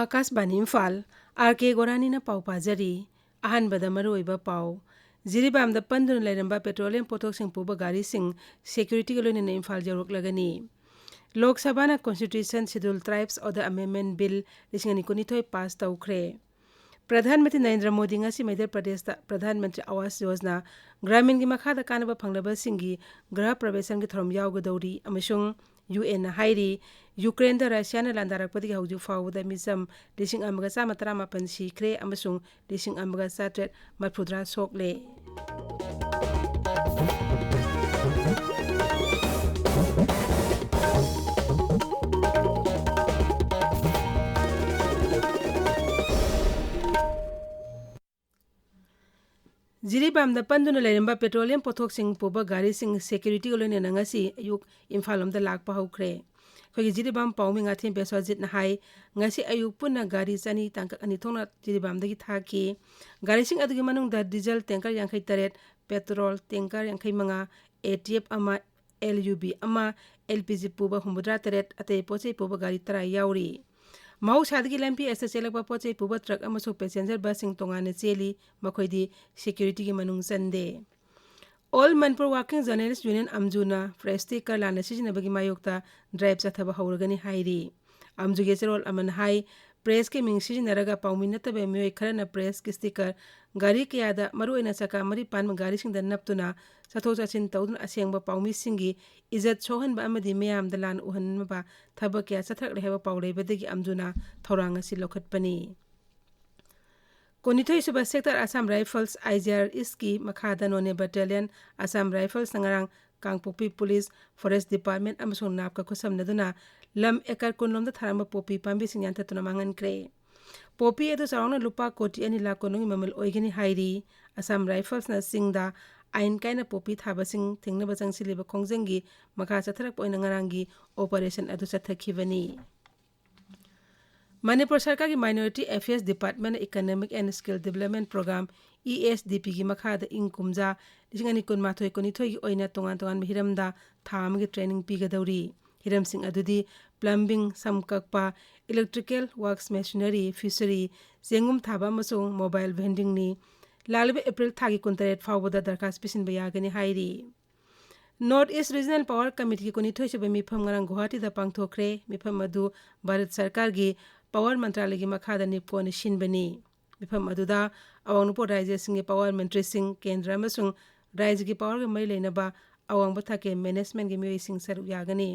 Akashvani Imphal R.K.Gorani na pau pajari ahanbada maruiba pau Jiribamda pandun lairamba petroleum potok sing puba gari sing security galo na Imphal jaruk lagani Lok Sabha na Constitution Scheduled Tribes Order Amendment Bill lisingani kunitoy pass taukre प्रधानमंत्री Narendra Modi ngasi Madhya Pradesh da प्रधानमंत्री आवास योजना ग्रामीण की मखादा कानबा फंगलबा सिंगी गृह प्रवेशन की थरम यावगदौरी अमसुंग UN हाइरी Ukraine दा Russia ना लांदारकपदि हौजु फावदा मिसम लिसिंग अमगा चामतरा मापन सिख्रे अमसुंग लिसिंग अमगा साट्रेट मफुद्रा सोकले Jiribamda panduna lairamba petroleum pothok sing puba gari sing security golone nangasi ayuk Imphalomda lakpa haukre khogi Jiribam paumi ngathim beswajit na hai ngasi ayuk punna gari chani tangka ani thongna Jiribamda gi thaki gari sing adugi manungda diesel tanker 53 petrol tanker 85 ATF ama LUB ama LPG puba 103 ate poche puba gari tara yauri Mau sadgi lampi asa chelakpa poche puba truck amaso passenger bus sing tongane cheli makoidi security gi manung sande All Manipur Working Journalists Union Amjuna Fresti Karlana sijina bagi mayokta drive chathaba hauragani hairi Amjuge cherol aman hai press ke ming sijinaraga pauminata be myoy kharana press ki sticker gari kiyada maru ena chaka mari pan gari sing dan naptuna satho chachin tawdun asengba paumi singi izat sohan ba amadi meyam dalan uhan ba thaba kya chathak rehba paure bedagi amjuna thoranga si lokhat pani Konithoi suba sector Assam Rifles IGR iski makhada none battalion Assam Rifles sangarang Kangpopi Police Forest Department amasung napka kusam naduna lam ekar kunlom da tharamba popi pambi sing yanta tuna mangan kre popi edu sarong lupa koti ani la konung mamal oigani hairi Assam Rifles na singda ain kaina popi thaba sing thingna bajang siliba khongjengi makha chatharak poina ngarangi operation adu chathakivani Manipur Sarkar की Minority Affairs Department Economic and Skill Development Program ESDP की मखादा ing kumja lisingani kun mathoi konithoi gi oina tongan tongan hiramda tham gi training pigadawri hiram sing adudi plumbing samkakpa electrical works machinery fishery jengum thaba masung mobile vending ni lalbe April thagi kuntaret fawboda darkas pisin bayagani hairi North East Regional Power Committee की konithoi se mifam ngarang Guwahati da pangthokre mifam adu Bharat Sarkar gi Power Mantralaya ki makhada nipko ni shinbani mifam aduda awangnupo rajya singi power ministry sing kendra amasung rajya ki power ga mai leinaba awangba thake management gi miyoi sing saru yagani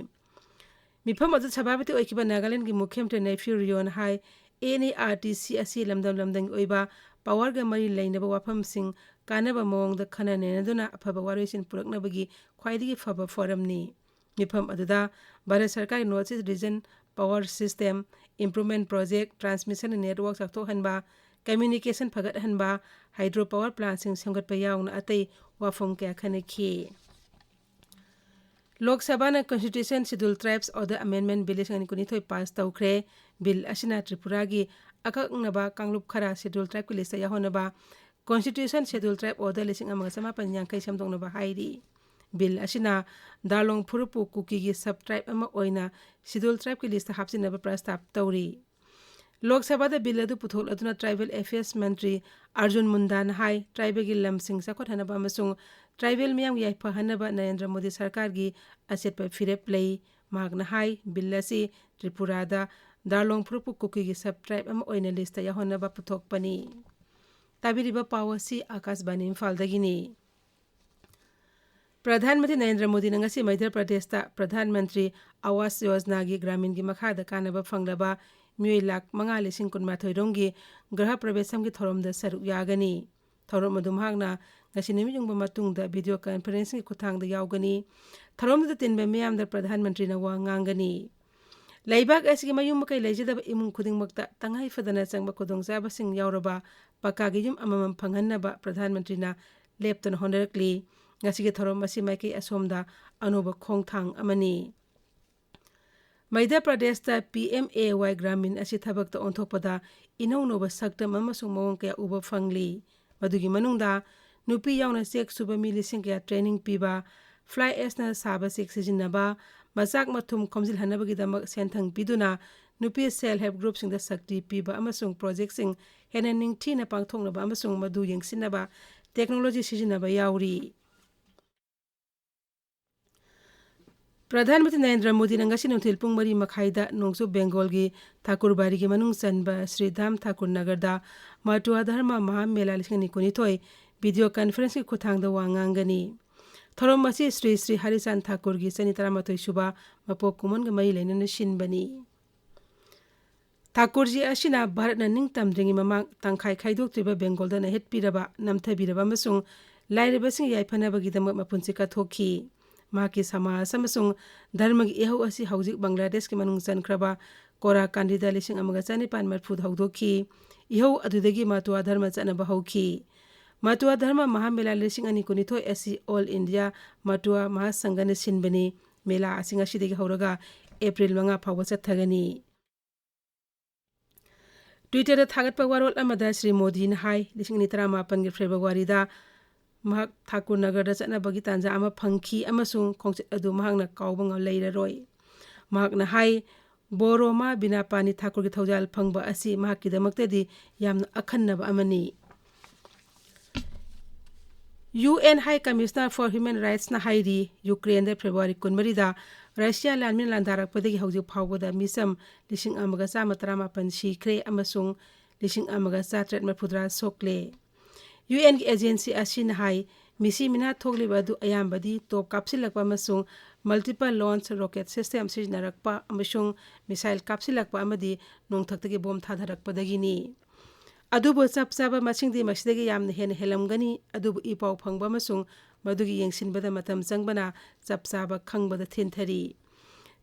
mifam adu sabhabati oikiba Nagaland gi mukhyamantri Nephew Rion hai NARTC asi lamdang oiba power ga mari leinaba wafam sing kanaba mawangda khana nenaduna afaba waroisin puraknabagi khwaidigi faba forum ni mifam aduda Bharat Sarkar North East Region Power System Improvement Project Transmission Network sakto hanba Communication phagat hanba Hydropower plant sing samgatpa yauna atei wafum kya khanekhi Lok Sabha na Constitution Scheduled Tribes Order Amendment Bill sing kunithoi pass taukre bill asina Tripura gi akaknaba Kanglup khara Scheduled Tribe ki list yahonaba Constitution Scheduled Tribe Order lising amaga samapan yangkai samdongnaba hairi Bill asina Darlong Phurupu Kuki gi sub-tribe ama oina Scheduled Tribe ki list hapsinaba prastab tawri Lok Sabha da bill adu puthol aduna Tribal Affairs Mantri Arjun Mundan hai tribal gi lamsing sakot hanaba amasung tribal miyam gi yaipa hanaba Narendra Modi Sarkar gi asetpa firep lei magna hai bill asi Tripura da Darlong Phurupu Kuki gi sub-tribe ama oina list yahonaba puthok pani tabiriba pawasi Akashbani Imphal dagini प्रधानमंत्री Narendra Modi ngasi Madhya Pradesh ta प्रधानमंत्री Awas Yojana gi ग्रामीण gi makhada kanaba fanglaba miyoi lak 5,000 romgi graha pravesam gi thorom da saruk yagani thorom adum hagna ngasi nimijungba matungda video conferencing gi kuthang da yawgani thorom da tinba miyam da प्रधानमंत्री na wa ngangani laibak asigi mayum makai leijadaba imung khudingmakta tangai fadana changba khudongchaba sing yawraba paka gi yum amamam phanghanaba प्रधानमंत्री na lepton honorakli ngasi gi thorom asi maiki asomda anuba khongthang amani Madhya Pradeshta PMAY Gramin asi thabak ta onthokpada inaunoba saktam amasung mawong kaya uba fangli. Madugi manungda nupi yauna sek suba mi lising kaya training piba, fly ash na saba sek sijinaba, masak mathum khomjil hanabagidamak senthang piduna nupi self help group sing da sakti piba amasung project sing hena ningthi na pangthoknaba amasung madu yengsinaba technology sijinaba yauri. प्रधानमंत्री नरेंद्र मोदी नंगासी नोथिल पुंग मरी मखाइदा नोंगसु बेंगोल की ठाकुरबारी की मनुंग चनबा श्रीधाम ठाकुर नगरदा माटुआ धर्म महामेला लिसिंग निकुनिथोय video conference की खुथांग दा वांगांगनी theorem मसी श्री श्री हरिचांद ठाकुर की सनी तरामथोय सुबा मपोक Koeman के मई लेनन शिनबनी ठाकुर जी असिना भारत निंग तमद्रिंगी ममांग तंखाई खाइदोक्त्रिबा बेंगोल दा हेट पिरबा नमथबिरबा मसुंग लाइरेबसिंग याइफनबगिदमक मपुंसी कथोखी माकी समाज अमसुंग धर्म की इहौ असि हौजिक बांग्लादेश के मनुंग चनख्रबा कोरा कांडिदा लिसिंग अमगा चनिपान मरफुद हौदोखी इहौ अदुदगी मातुआ धर्म चनबा हौखी मातुआ धर्म महामेला लिसिंग अनि कुनिथोय असि ऑल इंडिया मातुआ महासंघन सिनबनी मेला असिंग असिदगी हौरगा अप्रैल 5 फावबा चथगनी ट्विटर थागतपा वारोल अमदा श्री मोदी न हाय लिसिंग 19 के फेब्रुवारीदा महक ठाकुर नगर चनबगी तांजा अमा फंखी अमसुंग खोंगचित अदु महकना काउबंग लेररोय महकना हाय बोरोमा बिना पानी ठाकुर की थौजाल फंगबा असि महकिदमक्तदी यामना अखन्नबा अमनी UN high commissioner for human rights ना हाइरी यूक्रेन दे फेब्रुवारी 19 रशिया लानमिन लांदारकपदगी हौजिक फावबदा मिसम 1938 सिख्रे अमसुंग 1940 सोक्ले UN की एजेंसी असिन हाई मिसी मिना थोगलिबदु अयामबदी टॉप काप्सिलकपा अमसुंग मल्टीपल लॉन्च रॉकेट सिस्टम सिजनरकपा अमसुंग मिसाइल काप्सिलकपा अमदी नोंथक्तगी बॉम्ब थाधरकपदगिनी अदुबो चपचाबा मसिंगदी मसिदगी यामना हेन हेलमगनी अदुबो इपाव फंगबा अमसुंग मदुगी येंसिनबदा मतम चंगबना चपचाबा खंगबदा थिनथरी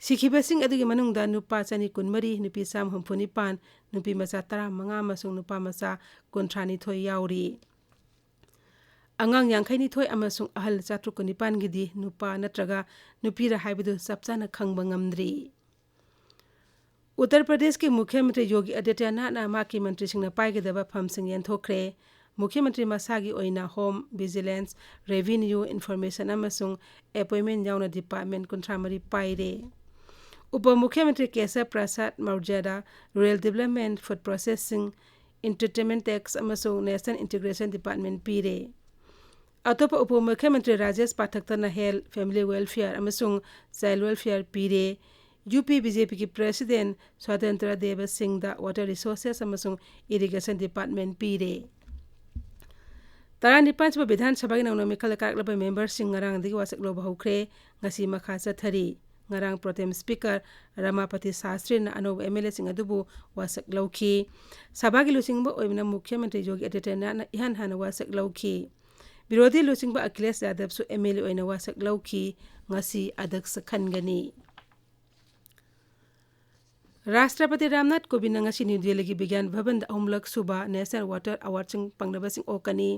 सिखिबसिंग अदुगी मनुंगदा नुपा चनी 19 नुपी 155 नुपी मचा 15 अमसुंग नुपा मचा 53 याउरी अंगांग 52 अमसुंग अहल 419 गिदी नुपा नत्रगा नुपीरा हाइबदु चपचाना खंगबा ngamdri उत्तर प्रदेश के मुख्यमंत्री योगी आदित्यनाथ ना माकी मंत्री सिंह पाइगदबा फमसिंग यंथोखरे मुख्यमंत्री मसागी ओइना होम विजिलेंस रेवेन्यू इन्फॉर्मेशन अमसुंग अपॉइंटमेंट याउना डिपार्टमेंट 53 पाइरे उप मुख्यमंत्री केशव प्रसाद मौर्यदा rural development food processing entertainment tax अमसुंग नेशनल इंटीग्रेशन डिपार्टमेंट पीरे अतोप उप मुख्यमंत्री राजेश पाठकतना हेल्थ फैमिली वेलफेयर अमसुंग चाइल्ड वेलफेयर पीरे यूपी बीजेपी की प्रेसिडेंट स्वतंत्र देव सिंह दा वाटर रिसोर्सेस अमसुंग इरिगेशन डिपार्टमेंट पीरे 15 विधानसभा की नौना मिखल कारकलब मेंबर सिंह ngarang वासक लोब हौख्रे ngasi makha chathari ngarang pro tem speaker Ramapati Shastri ना अनोब एमएलए सिंह अदुबु वासक लौखी सभा की लुसिंगबो ओइना मुख्यमंत्री योगी आदित्यनाथ ना इहान हान वासक लौखी विरोधी लुसिंगबो अखिलेश यादव सु एमएलए ओइना वासक लौखी ngasi अध्यक्ष खनगनी राष्ट्रपति रामनाथ कोविंद ngasi न्यू दिल्ली की विज्ञान भवन अहुमलक सुबा नेशनल वाटर अवार्ड सिंह पंगनबसिंग ओकनी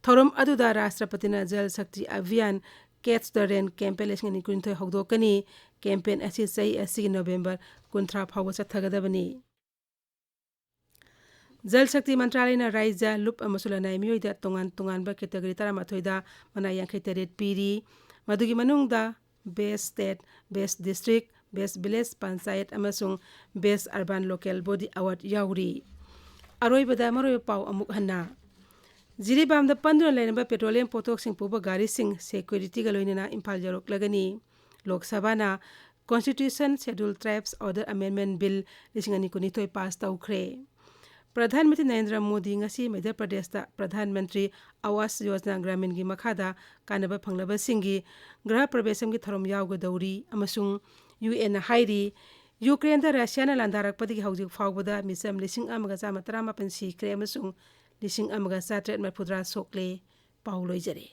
थोरम अदुदा राष्ट्रपति ना Jal Shakti Abhiyan catch the rain campaign लिसिंग निकुंथोय हौदोकनी कैंपेन असि सही असि नवंबर 19 फाव चथगदबनी जल शक्ति मंत्रालय ना राइजा लुप अमसुला नाय मियोइदा तोंगान तोंगानबा कैटेगरी 13 मना 53 पीरी मदुगी मनुंगदा best state best district best village panchayat अमसुंग best urban local body award याउरी अरोइबदा मरोय पाव अमुक हन्ना जिरीबाम द पंद्रो लेनबा पेट्रोलियम पोथोक सिंह पुबा गाड़ी सिंह सिक्योरिटी गा लोइना इम्फाल जरोक लगनी लोकसभा ना constitution schedule tribes order amendment bill 1992 पास तौखरे प्रधानमंत्री नरेंद्र मोदी ngasi मध्य प्रदेश दा प्रधानमंत्री आवास योजना ग्रामीण की मखादा कानबा फंगलबा सिंगी गृह प्रवेशम की थरम यावगदौरी अमसुंग UN हाइरी यूक्रेन दा रशिया ना लांदारकपदगी हौजिक फावबदा मिसम 1938 सिख्रे अमसुंग 1940 सोक्ले पाउलोइजरे।